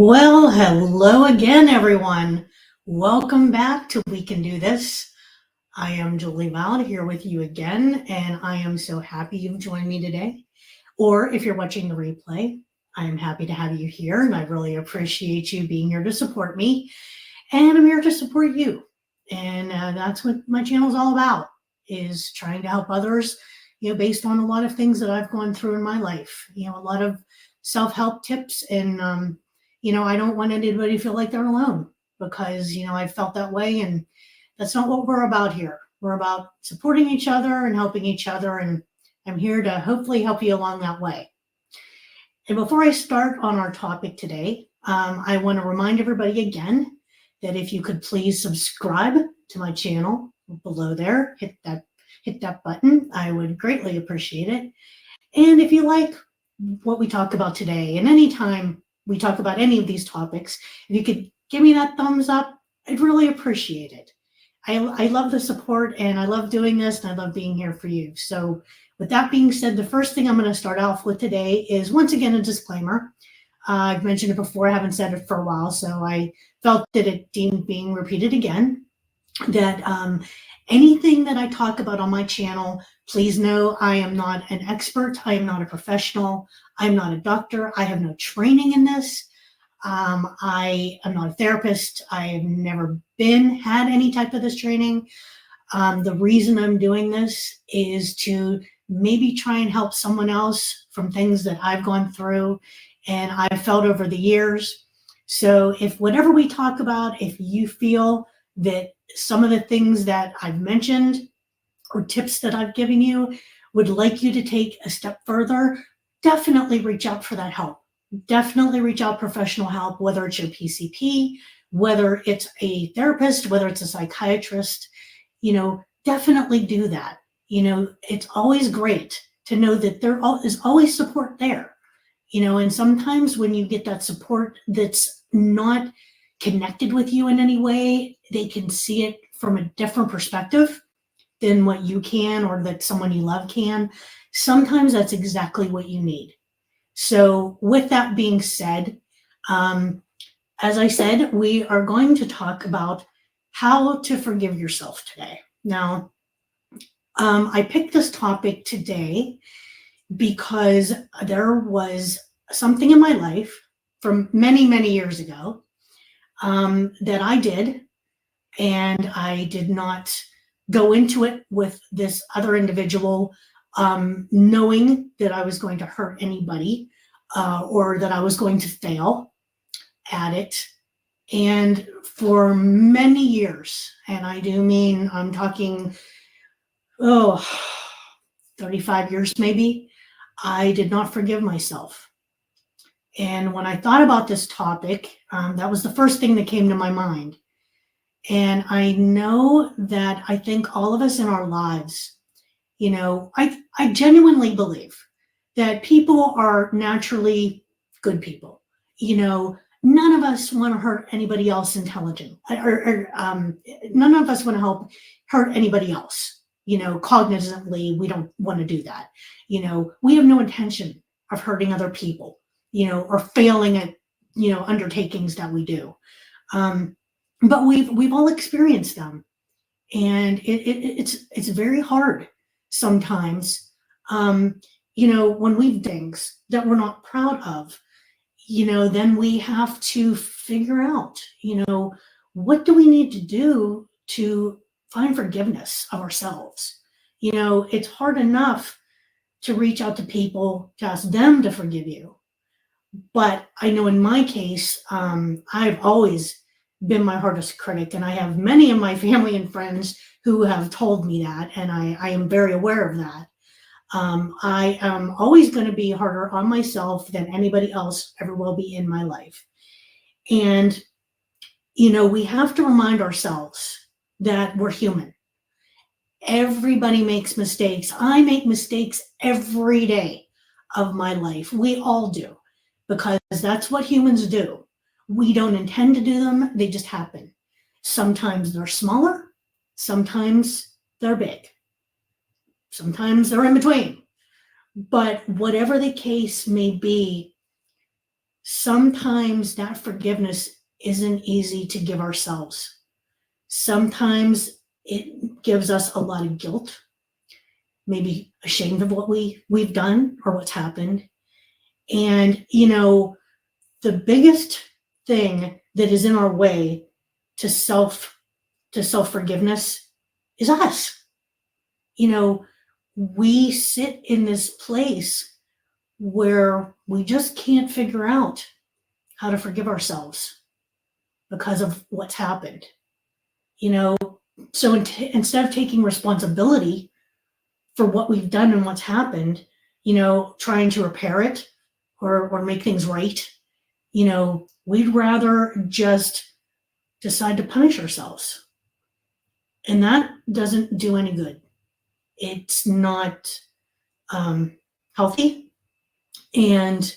Well, hello again, everyone. Welcome back to We Can Do This. I am Julie Vald here with you again, and I am so happy you've joined me today. Or if you're watching the replay, I am happy to have you here, and I really appreciate you being here to support me. And I'm here to support you. And that's what my channel is all about, is trying to help others, based on a lot of things that I've gone through in my life, a lot of self-help tips. And, I don't want anybody to feel like they're alone because, I felt that way. And that's not what we're about here. We're about supporting each other and helping each other. And I'm here to hopefully help you along that way. And before I start on our topic today, I want to remind everybody again that if you could please subscribe to my channel below there, hit that button. I would greatly appreciate it. And if you like what we talk about today, and anytime we talk about any of these topics, if you could give me that thumbs up, I'd really appreciate it. I love the support, and I love doing this, and I love being here for you. So with that being said, the first thing I'm going to start off with today is, once again, a disclaimer. I've mentioned it before. I haven't said it for a while, so I felt that it deemed being repeated again, that anything that I talk about on my channel, please know I am not an expert. I am not a professional. I'm not a doctor. I have no training in this. I am not a therapist. I have never had any type of this training. The reason I'm doing this is to maybe try and help someone else from things that I've gone through and I've felt over the years. So if whatever we talk about, if you feel that some of the things that I've mentioned or tips that I've given you would like you to take a step further, definitely reach out for that help. Definitely reach out professional help, whether it's your PCP, whether it's a therapist, whether it's a psychiatrist, definitely do that. It's always great to know that there is always support there, and sometimes when you get that support that's not connected with you in any way, they can see it from a different perspective than what you can or that someone you love can. Sometimes that's exactly what you need. So with that being said, as I said, we are going to talk about how to forgive yourself today. Now, I picked this topic today because there was something in my life from many, many years ago that I did, and I did not go into it with this other individual knowing that I was going to hurt anybody or that I was going to fail at it. And for many years, and I do mean, I'm talking, 35 years maybe, I did not forgive myself. And when I thought about this topic, that was the first thing that came to my mind. And I know that I think all of us in our lives, I genuinely believe that people are naturally good people. None of us want to hurt anybody else intelligent, or none of us want to hurt anybody else. Cognizantly, we don't want to do that. We have no intention of hurting other people, or failing at, undertakings that we do. But we've all experienced them, and it's very hard sometimes. When we've done things that we're not proud of, then we have to figure out, what do we need to do to find forgiveness of ourselves? It's hard enough to reach out to people to ask them to forgive you. But I know in my case, I've always been my hardest critic, and I have many of my family and friends who have told me that, and I am very aware of that. I am always going to be harder on myself than anybody else ever will be in my life. And, we have to remind ourselves that we're human. Everybody makes mistakes. I make mistakes every day of my life. We all do, because that's what humans do. We don't intend to do them. They just happen. Sometimes they're smaller. Sometimes they're big. Sometimes they're in between. But whatever the case may be, sometimes that forgiveness isn't easy to give ourselves. Sometimes it gives us a lot of guilt, maybe ashamed of what we've done or what's happened. And, the biggest thing that is in our way to self forgiveness is us. We sit in this place where we just can't figure out how to forgive ourselves because of what's happened. So instead of taking responsibility for what we've done and what's happened, trying to repair it or make things right, we'd rather just decide to punish ourselves. And that doesn't do any good. It's not healthy, and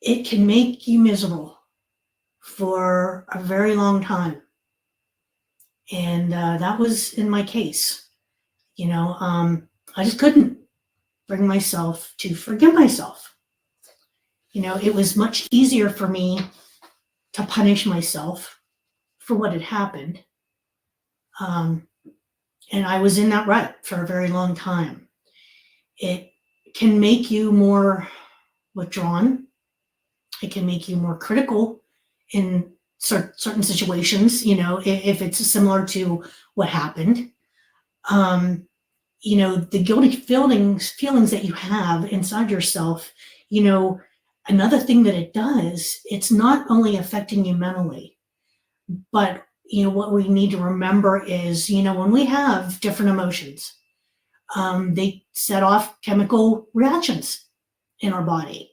it can make you miserable for a very long time. And that was in my case. I just couldn't bring myself to forgive myself. It was much easier for me to punish myself for what had happened. And I was in that rut for a very long time. It can make you more withdrawn. It can make you more critical in certain situations, if it's similar to what happened. The guilty feelings that you have inside yourself, another thing that it does, it's not only affecting you mentally, but what we need to remember is, when we have different emotions, they set off chemical reactions in our body.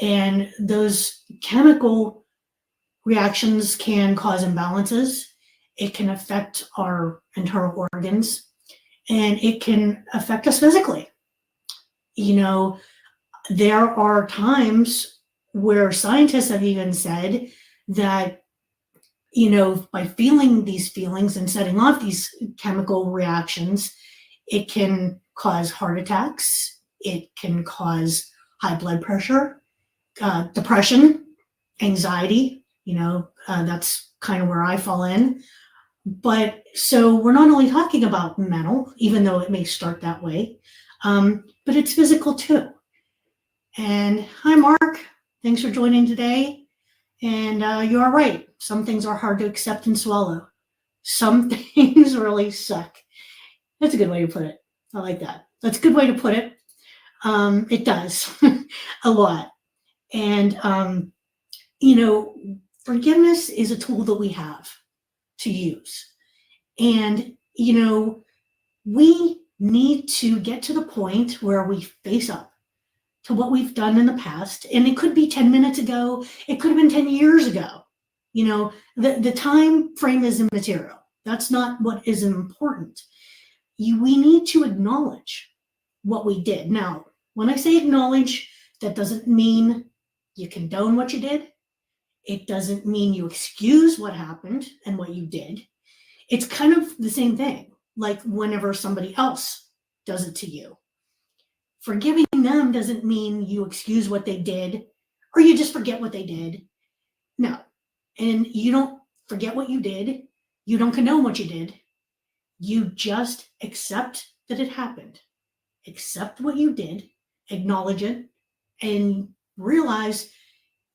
And those chemical reactions can cause imbalances. It can affect our internal organs, and it can affect us physically. There are times where scientists have even said that, by feeling these feelings and setting off these chemical reactions, it can cause heart attacks. It can cause high blood pressure, depression, anxiety. That's kind of where I fall in. But so we're not only talking about mental, even though it may start that way, but it's physical too. And hi, Mark. Thanks for joining today. And you are right. Some things are hard to accept and swallow. Some things really suck. That's a good way to put it. I like that. That's a good way to put it. It does a lot. And, forgiveness is a tool that we have to use. And, we need to get to the point where we face up to what we've done in the past. And it could be 10 minutes ago. It could have been 10 years ago. The time frame is immaterial. That's not what is important. We need to acknowledge what we did. Now, when I say acknowledge, that doesn't mean you condone what you did. It doesn't mean you excuse what happened and what you did. It's kind of the same thing, like whenever somebody else does it to you. Forgiving them doesn't mean you excuse what they did or you just forget what they did. No. And you don't forget what you did. You don't condone what you did. You just accept that it happened. Accept what you did, acknowledge it, and realize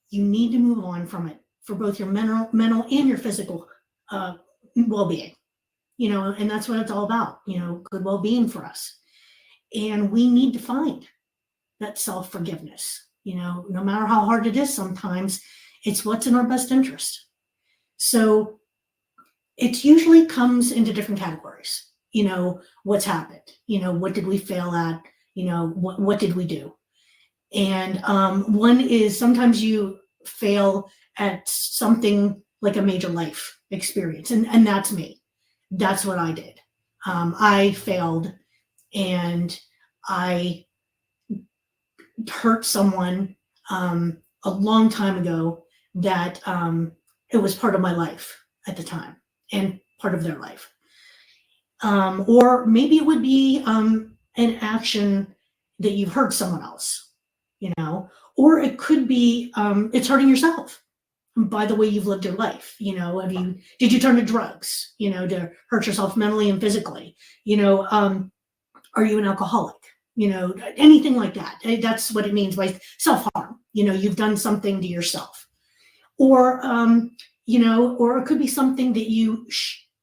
you need to move on from it for both your mental and your physical well-being. And that's what it's all about, good well-being for us. And we need to find that self-forgiveness, no matter how hard it is sometimes, it's what's in our best interest. So it usually comes into different categories. What's happened, what did we fail at, what did we do? And one is sometimes you fail at something like a major life experience. And that's me. That's what I did. I failed and I hurt someone a long time ago that it was part of my life at the time and part of their life. Or maybe it would be an action that you've hurt someone else, Or it could be it's hurting yourself by the way you've lived your life. Did you turn to drugs, to hurt yourself mentally and physically? Are you an alcoholic? Anything like that. That's what it means by self-harm. You've done something to yourself. Or, or it could be something that you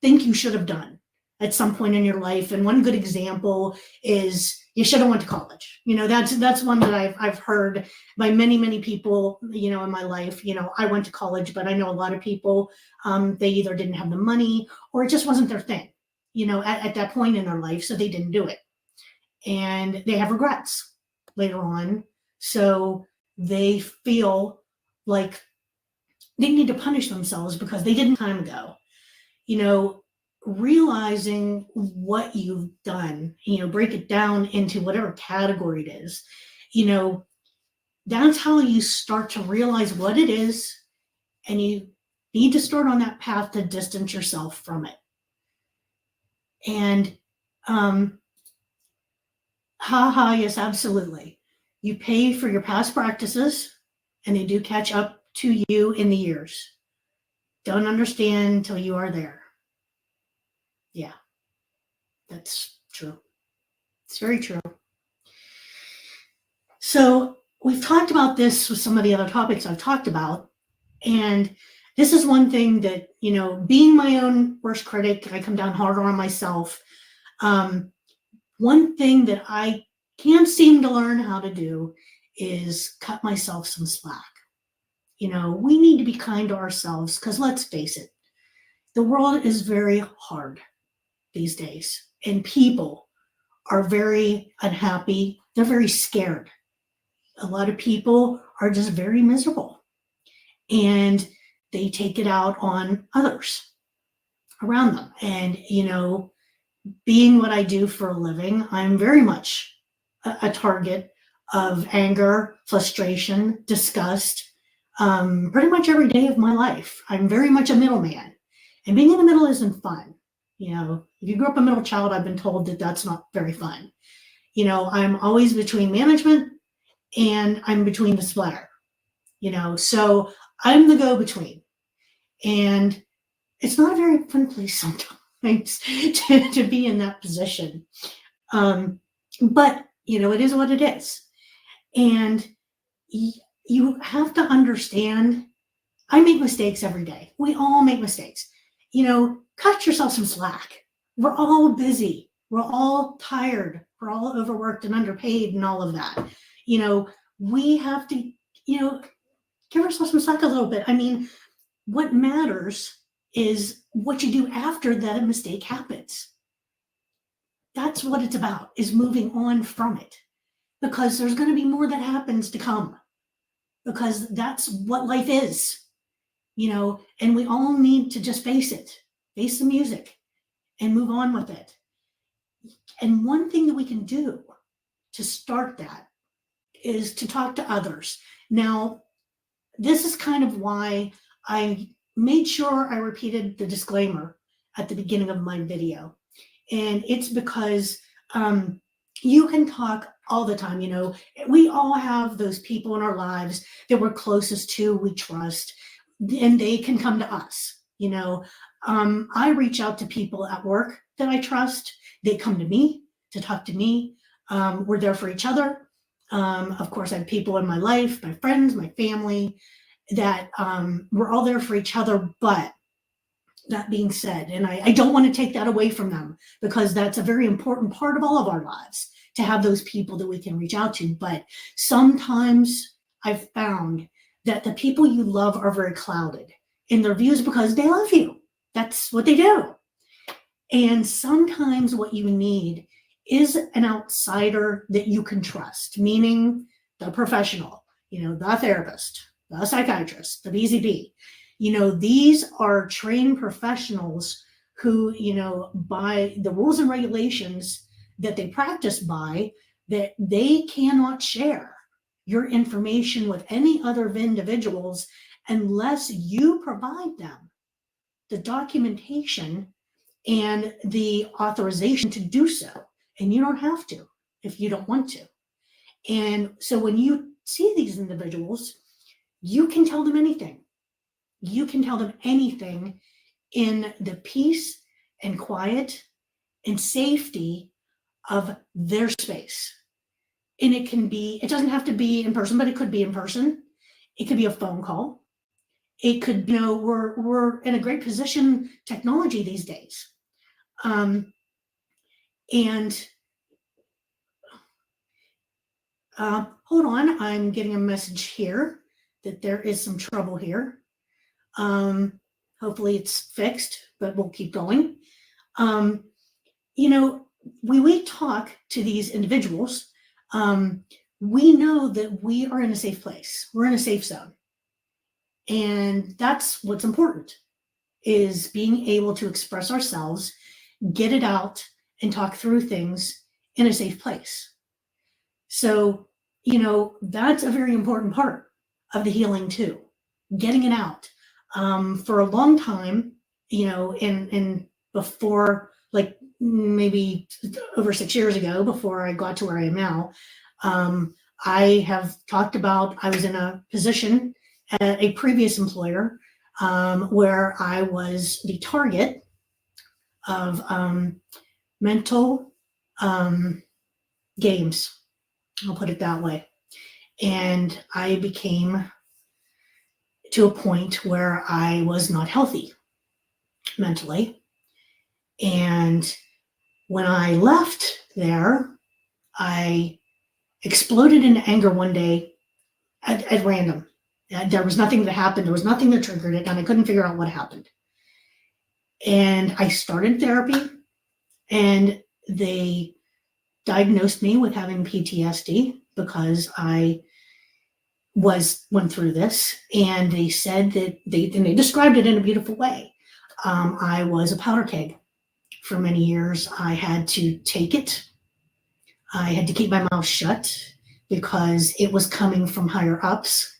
think you should have done at some point in your life. And one good example is you should have went to college. That's one that I've heard by many, many people, in my life. I went to college, but I know a lot of people, they either didn't have the money or it just wasn't their thing, at that point in their life. So they didn't do it. And they have regrets later on. So they feel like they need to punish themselves because they didn't time ago. Realizing what you've done, break it down into whatever category it is, that's how you start to realize what it is. And you need to start on that path to distance yourself from it. And, yes, absolutely. You pay for your past practices and they do catch up to you in the years. Don't understand until you are there. Yeah, that's true. It's very true. So we've talked about this with some of the other topics I've talked about. And this is one thing that, being my own worst critic, I come down harder on myself. One thing that I can't seem to learn how to do is cut myself some slack. We need to be kind to ourselves because let's face it, the world is very hard these days and people are very unhappy. They're very scared. A lot of people are just very miserable and they take it out on others around them. And, being what I do for a living, I'm very much a target of anger, frustration, disgust, pretty much every day of my life. I'm very much a middleman. And being in the middle isn't fun. If you grew up a middle child, I've been told that that's not very fun. I'm always between management and I'm between the splitter. So I'm the go-between. And it's not a very fun place sometimes to be in that position. But, it is what it is. And you have to understand, I make mistakes every day. We all make mistakes. Cut yourself some slack. We're all busy. We're all tired. We're all overworked and underpaid and all of that. We have to, give ourselves some slack a little bit. I mean, what matters is what you do after that a mistake happens. That's what it's about, is moving on from it. Because there's going to be more that happens to come. Because that's what life is. And we all need to just face it. Face the music and move on with it. And one thing that we can do to start that is to talk to others. Now, this is kind of why I made sure I repeated the disclaimer at the beginning of my video. And it's because you can talk all the time. We all have those people in our lives that we're closest to, we trust, and they can come to us. I reach out to people at work that I trust. They come to me to talk to me. We're there for each other. Of course, I have people in my life, my friends, my family, that we're all there for each other. But that being said, and I don't want to take that away from them because that's a very important part of all of our lives, to have those people that we can reach out to. But sometimes I've found that the people you love are very clouded in their views because they love you. That's what they do. And sometimes what you need is an outsider that you can trust, meaning the professional, the therapist, the psychiatrist, the BZB. These are trained professionals who, by the rules and regulations that they practice by, that they cannot share your information with any other individuals unless you provide them the documentation and the authorization to do so. And you don't have to if you don't want to. And so when you see these individuals, you can tell them anything. You can tell them anything in the peace and quiet and safety of their space. And it doesn't have to be in person, but it could be in person. It could be a phone call. It could, we're in a great position, technology these days. And hold on, I'm getting a message here that there is some trouble here. Hopefully it's fixed, but we'll keep going. We talk to these individuals, we know that we are in a safe place. We're in a safe zone. And that's what's important, is being able to express ourselves, get it out, and talk through things in a safe place. So, that's a very important part of the healing too, getting it out. For a long time, and before, like maybe over 6 years ago, before I got to where I am now, I have talked about, I was in a position at a previous employer where I was the target of mental games, I'll put it that way. And I became to a point where I was not healthy mentally. And when I left there, I exploded into anger one day at random. There was nothing that happened. There was nothing that triggered it, and I couldn't figure out what happened. And I started therapy, and they diagnosed me with having PTSD because I went through this, and they said that they described it in a beautiful way. I was a powder keg for many years. I had to take it. I had to keep my mouth shut because it was coming from higher ups.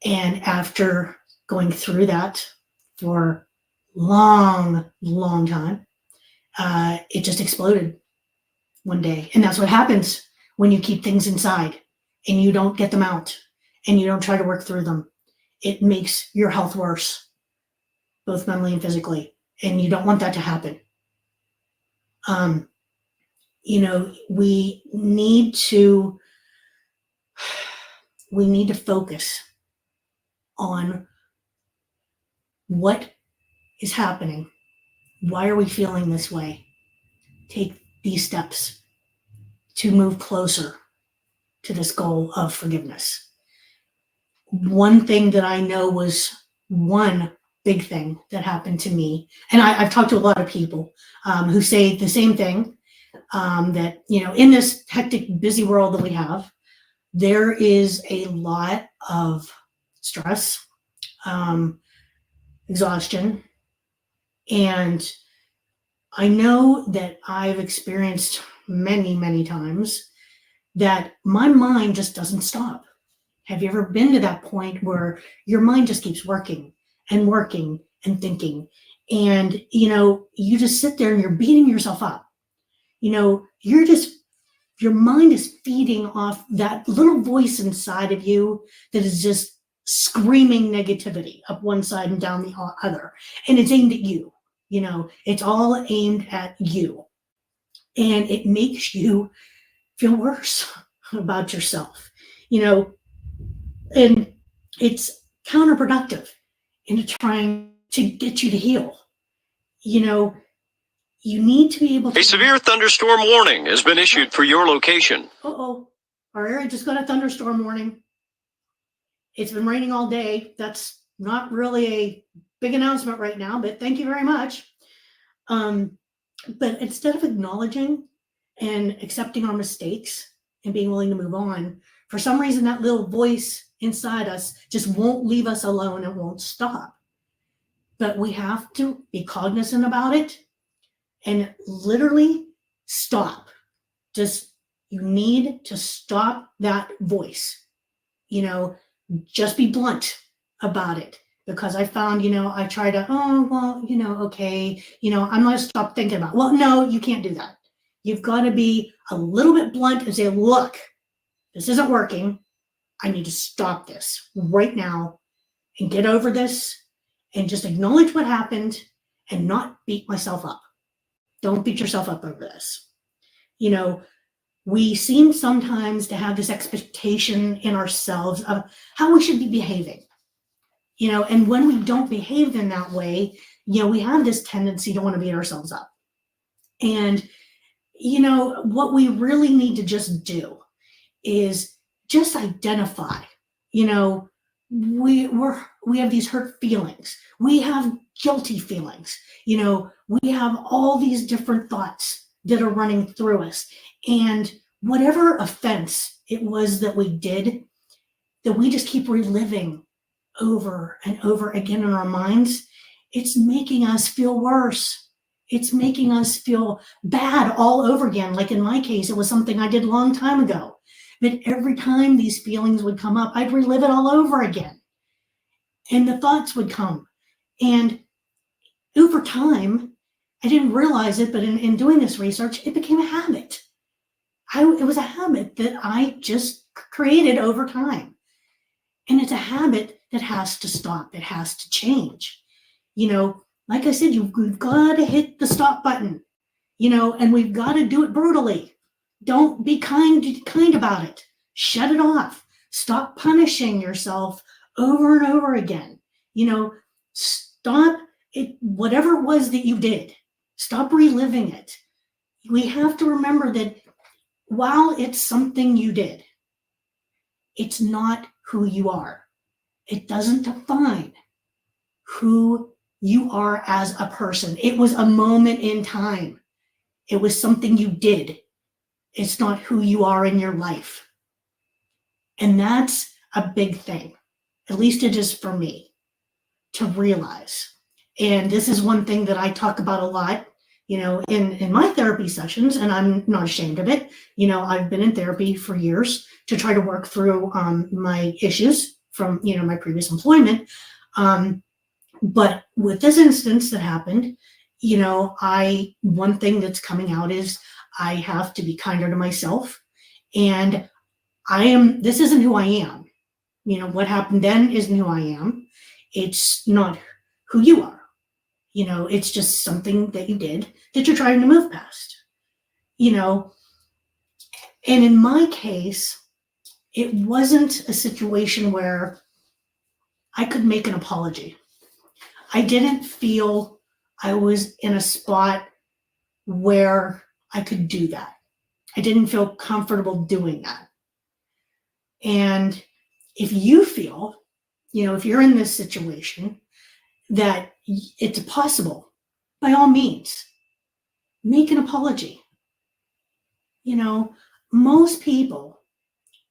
And after going through that for long time, it just exploded one day. And that's what happens when you keep things inside and you don't get them out and you don't try to work through them. It makes your health worse, both mentally and physically. And you don't want that to happen. We need to focus on what is happening. Why are we feeling this way? Take these steps to move closer to this goal of forgiveness. One thing that I know was one big thing that happened to me, and I've talked to a lot of people who say the same thing, that, in this hectic, busy world that we have, there is a lot of stress, exhaustion. And I know that I've experienced many times that my mind just doesn't stop. Have you ever been to that point where your mind just keeps working and thinking? And, you just sit there and you're beating yourself up. Your mind is feeding off that little voice inside of you that is just screaming negativity up one side and down the other. And it's aimed at you. It's all aimed at you. And it makes you feel worse about yourself, and it's counterproductive into trying to get you to heal. You need to be able to... A severe thunderstorm warning has been issued for your location. Our area just got a thunderstorm warning. It's been raining all day. That's not really a big announcement right now, but thank you very much. But instead of acknowledging and accepting our mistakes and being willing to move on, for some reason, that little voice inside us just won't leave us alone and won't stop. But we have to be cognizant about it and literally stop. You need to stop that voice. Just be blunt about it. Because I found, I try to, okay, I'm going to stop thinking about it. Well, no, you can't do that. You've got to be a little bit blunt and say, look, this isn't working. I need to stop this right now and get over this and just acknowledge what happened and not beat myself up. Don't beat yourself up over this. You know, we seem sometimes to have this expectation in ourselves of how we should be behaving. You know, and when we don't behave in that way, you know, we have this tendency to want to beat ourselves up. And, you know, what we really need to just do is just identify, you know, we have these hurt feelings. We have guilty feelings. You know, we have all these different thoughts that are running through us. And whatever offense it was that we did, that we just keep reliving over and over again in our minds, it's making us feel worse. It's making us feel bad all over again. Like in my case, it was something I did a long time ago. But every time these feelings would come up, I'd relive it all over again. And the thoughts would come. And over time, I didn't realize it, but in doing this research, it became a habit. It was a habit that I just created over time. And it's a habit that has to stop. It has to change. You know, like I said, we've got to hit the stop button, you know, and we've got to do it brutally. Don't be kind about it. Shut it off. Stop punishing yourself over and over again. You know, stop it, whatever it was that you did. Stop reliving it. We have to remember that while it's something you did, it's not who you are. It doesn't define who you are as a person. It was a moment in time. It was something you did. It's not who you are in your life. And that's a big thing. At least it is for me to realize. And this is one thing that I talk about a lot, you know, in my therapy sessions, and I'm not ashamed of it. You know, I've been in therapy for years to try to work through my issues from, you know, my previous employment. But with this instance that happened, you know, one thing that's coming out is I have to be kinder to myself. And this isn't who I am. You know, what happened then isn't who I am. It's not who you are. You know, it's just something that you did that you're trying to move past. You know, and in my case, it wasn't a situation where I could make an apology. I didn't feel I was in a spot where I could do that. I didn't feel comfortable doing that. And if you feel, you know, if you're in this situation that it's possible, by all means, make an apology. You know, most people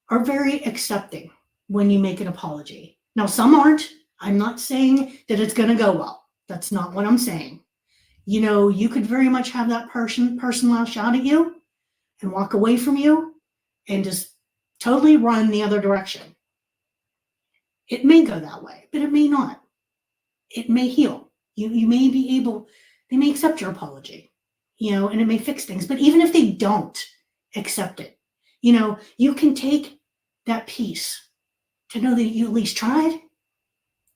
are very accepting when you make an apology. Now, some aren't. I'm not saying that it's going to go well. That's not what I'm saying. You know, you could very much have that person lash out at you and walk away from you and just totally run the other direction. It may go that way, but it may not. It may heal. You may be able, they may accept your apology, you know, and it may fix things. But even if they don't accept it, you know, you can take that peace to know that you at least tried.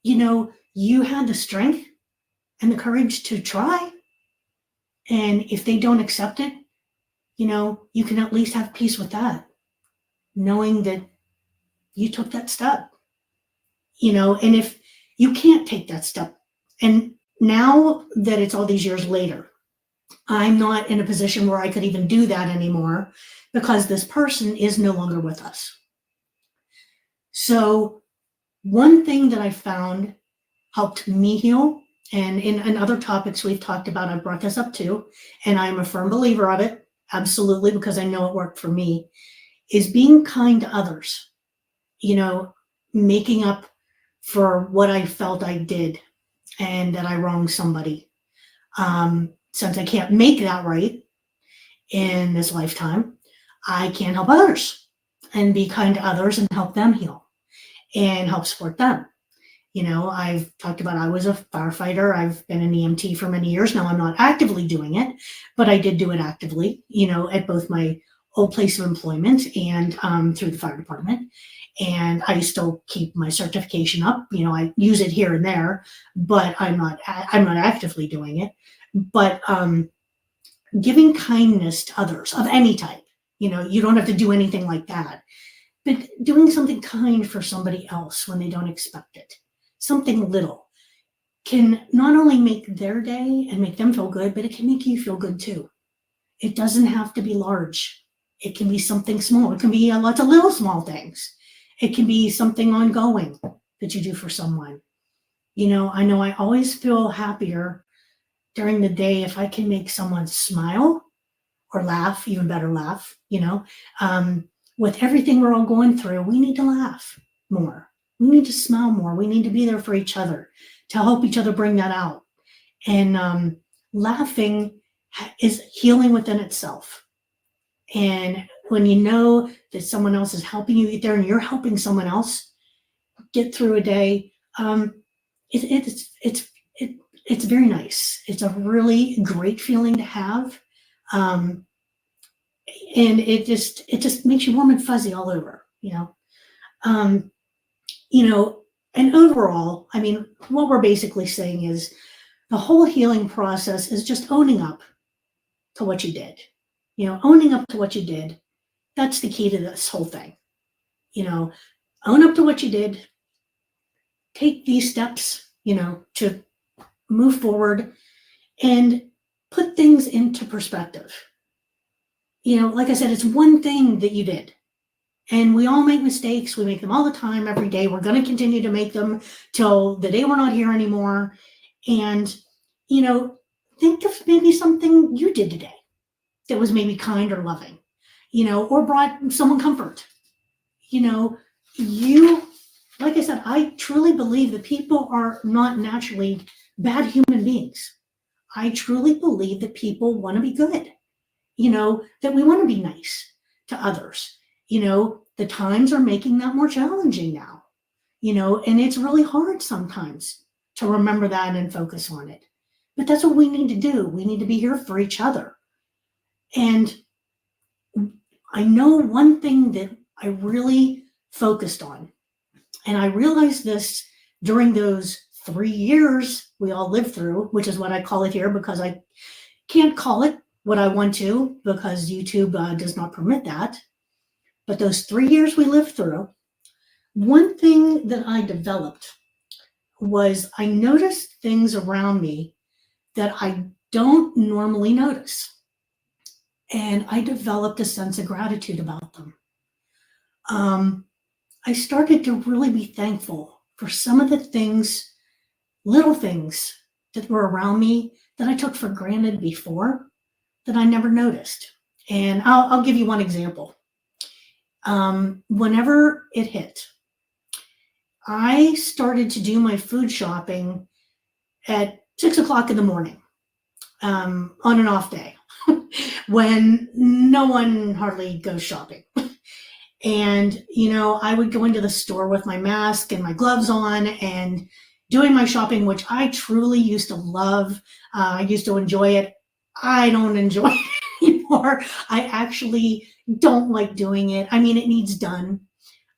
You know, you had the strength and the courage to try. And if they don't accept it, you know, you can at least have peace with that, knowing that you took that step. You know, and if you can't take that step, and now that it's all these years later, I'm not in a position where I could even do that anymore because this person is no longer with us. So one thing that I found helped me heal, and in other topics we've talked about, I've brought this up too, and I'm a firm believer of it, absolutely, because I know it worked for me, is being kind to others. You know, making up for what I felt I did and that I wronged somebody. Since I can't make that right in this lifetime, I can help others and be kind to others and help them heal and help support them. You know, I've talked about I was a firefighter. I've been an EMT for many years. Now I'm not actively doing it, but I did do it actively, you know, at both my old place of employment and through the fire department. and I still keep my certification up. I use it here and there, but I'm not actively doing it. But giving kindness to others of any type, you don't have to do anything like that, but doing something kind for somebody else when they don't expect it, something little, can not only make their day and make them feel good, but it can make you feel good too. It doesn't have to be large. It can be something small. It can be lots of little small things. It can be something ongoing that you do for someone. I know I always feel happier during the day if I can make someone smile or laugh, even better laugh. With everything we're all going through, we need to laugh more. We need to smile more. We need to be there for each other to help each other bring that out. And laughing is healing within itself. And when you know that someone else is helping you get there and you're helping someone else get through a day, it's very nice. It's a really great feeling to have. And it just makes you warm and fuzzy all over, Um, and overall, I mean, what we're basically saying is the whole healing process is just owning up to what you did. Owning up to what you did, that's the key to this whole thing. Own up to what you did, take these steps, to move forward and put things into perspective. Like I said, it's one thing that you did. And we all make mistakes. We make them all the time, every day. We're going to continue to make them till the day we're not here anymore. And, think of maybe something you did today that was maybe kind or loving, or brought someone comfort. Like I said, I truly believe that people are not naturally bad human beings. I truly believe that people want to be good, that we want to be nice to others. The times are making that more challenging now, and it's really hard sometimes to remember that and focus on it. But that's what we need to do. We need to be here for each other. And I know one thing that I really focused on, and I realized this during those 3 years we all lived through, which is what I call it here because I can't call it what I want to because YouTube does not permit that. But those 3 years we lived through, one thing that I developed was I noticed things around me that I don't normally notice. And I developed a sense of gratitude about them. I started to really be thankful for some of the things, little things that were around me that I took for granted before that I never noticed. And I'll give you one example. Whenever it hit, I started to do my food shopping at 6:00 in the morning, on an off day when no one hardly goes shopping. And, I would go into the store with my mask and my gloves on and doing my shopping, which I truly used to love. I used to enjoy it. I don't enjoy it anymore. I actually don't like doing it. I mean, it needs done.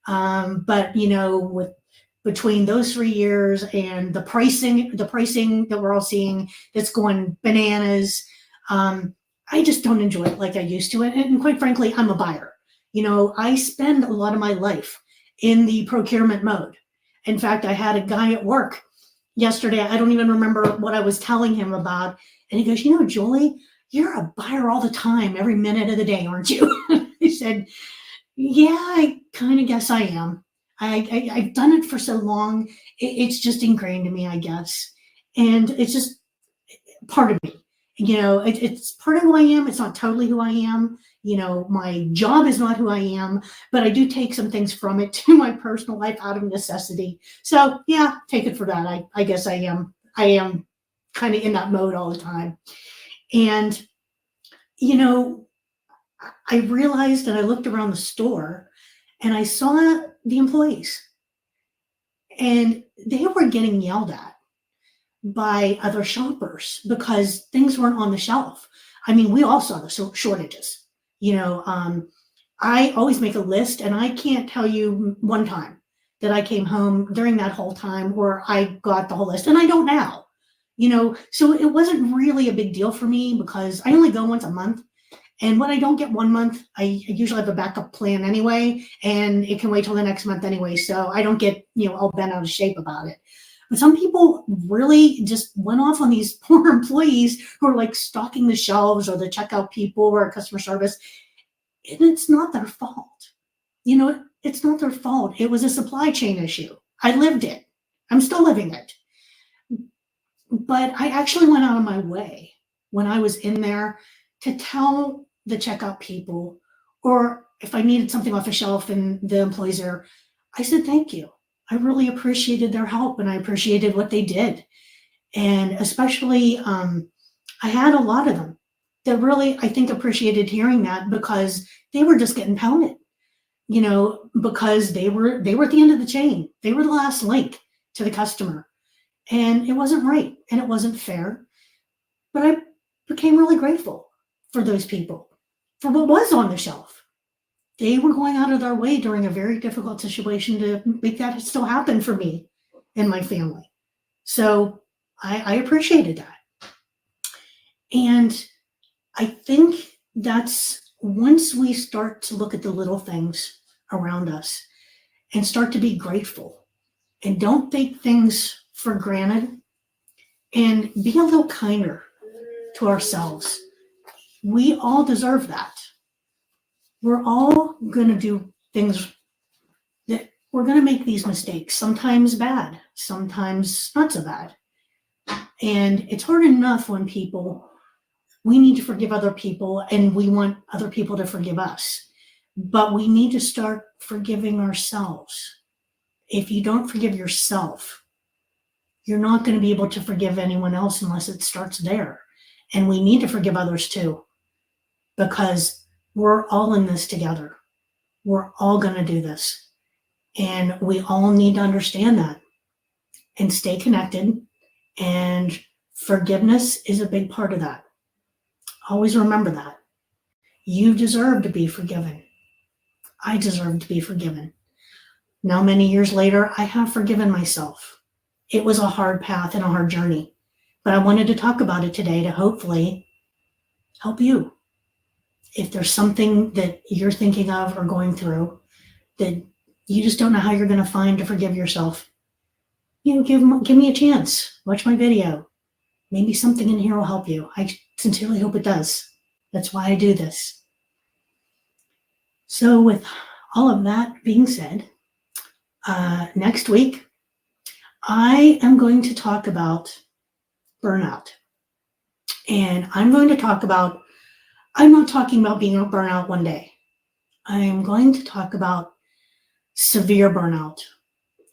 But, with between those 3 years and the pricing that we're all seeing that's going bananas, I just don't enjoy it like I used to. And quite frankly, I'm a buyer. I spend a lot of my life in the procurement mode. In fact, I had a guy at work yesterday. I don't even remember what I was telling him about. And he goes, Julie, you're a buyer all the time, every minute of the day, aren't you? I said, yeah, I kind of guess I am. I've done it for so long. It's just ingrained in me, I guess. And it's just part of me. It's part of who I am. It's not totally who I am. My job is not who I am, but I do take some things from it to my personal life out of necessity. So yeah, take it for that. I guess I am kind of in that mode all the time. And, I realized that I looked around the store and I saw the employees and they were getting yelled at by other shoppers because things weren't on the shelf. I mean, we all saw the shortages. I always make a list, and I can't tell you one time that I came home during that whole time where I got the whole list, and I don't now. So it wasn't really a big deal for me because I only go once a month. And when I don't get 1 month, I usually have a backup plan anyway, and it can wait till the next month anyway. So I don't get, all bent out of shape about it. But some people really just went off on these poor employees who are like stocking the shelves or the checkout people or customer service. And it's not their fault. It's not their fault. It was a supply chain issue. I lived it. I'm still living it. But I actually went out of my way when I was in there to tell the checkout people, or if I needed something off a shelf and the employees are, I said, thank you. I really appreciated their help and I appreciated what they did. And especially, I had a lot of them that really, I think, appreciated hearing that because they were just getting pounded, because they were at the end of the chain. They were the last link to the customer. And it wasn't right and it wasn't fair. But I became really grateful for those people, for what was on the shelf. They were going out of their way during a very difficult situation to make that still happen for me and my family. So I appreciated that. And I think that's once we start to look at the little things around us and start to be grateful and don't take things for granted and be a little kinder to ourselves. We all deserve that. We're all going to do things that we're going to make these mistakes, sometimes bad, sometimes not so bad. And it's hard enough when we need to forgive other people and we want other people to forgive us. But we need to start forgiving ourselves. If you don't forgive yourself, you're not going to be able to forgive anyone else unless it starts there. And we need to forgive others too, because we're all in this together. We're all going to do this. And we all need to understand that and stay connected. And forgiveness is a big part of that. Always remember that. You deserve to be forgiven. I deserve to be forgiven. Now, many years later, I have forgiven myself. It was a hard path and a hard journey, but I wanted to talk about it today to hopefully help you. If there's something that you're thinking of or going through that you just don't know how you're going to find to forgive yourself, give me a chance. Watch my video. Maybe something in here will help you. I sincerely hope it does. That's why I do this. So with all of that being said, next week, I am going to talk about burnout. And I'm not talking about being a burnout one day. I'm going to talk about severe burnout,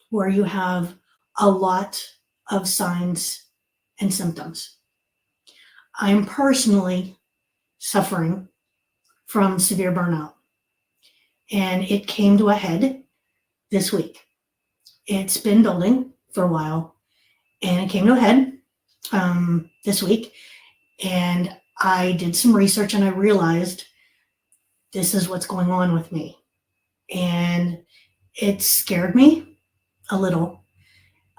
where you have a lot of signs and symptoms. I'm personally suffering from severe burnout, and it came to a head this week. It's been building for a while, and it came to a head this week, and I did some research and I realized this is what's going on with me. And it scared me a little,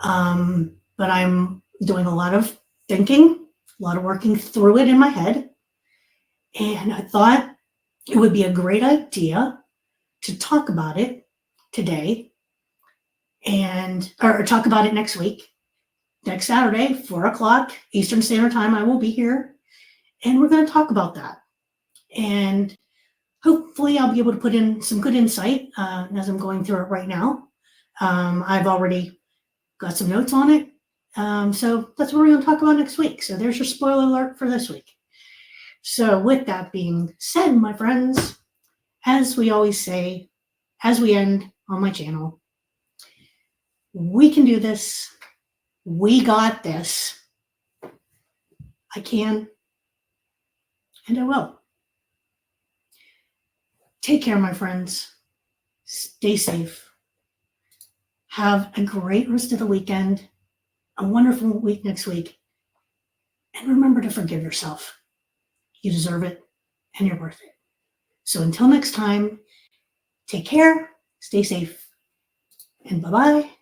but I'm doing a lot of thinking, a lot of working through it in my head. And I thought it would be a great idea to talk about it today or talk about it next week. Next Saturday, 4:00 Eastern Standard Time, I will be here. And we're going to talk about that. And hopefully I'll be able to put in some good insight as I'm going through it right now. I've already got some notes on it. So that's what we're going to talk about next week. So there's your spoiler alert for this week. So with that being said, my friends, as we always say, as we end on my channel, we can do this. We got this. I can, and I will. Take care, my friends. Stay safe. Have a great rest of the weekend, a wonderful week next week, and remember to forgive yourself. You deserve it, and you're worth it. So until next time, take care, stay safe, and bye-bye.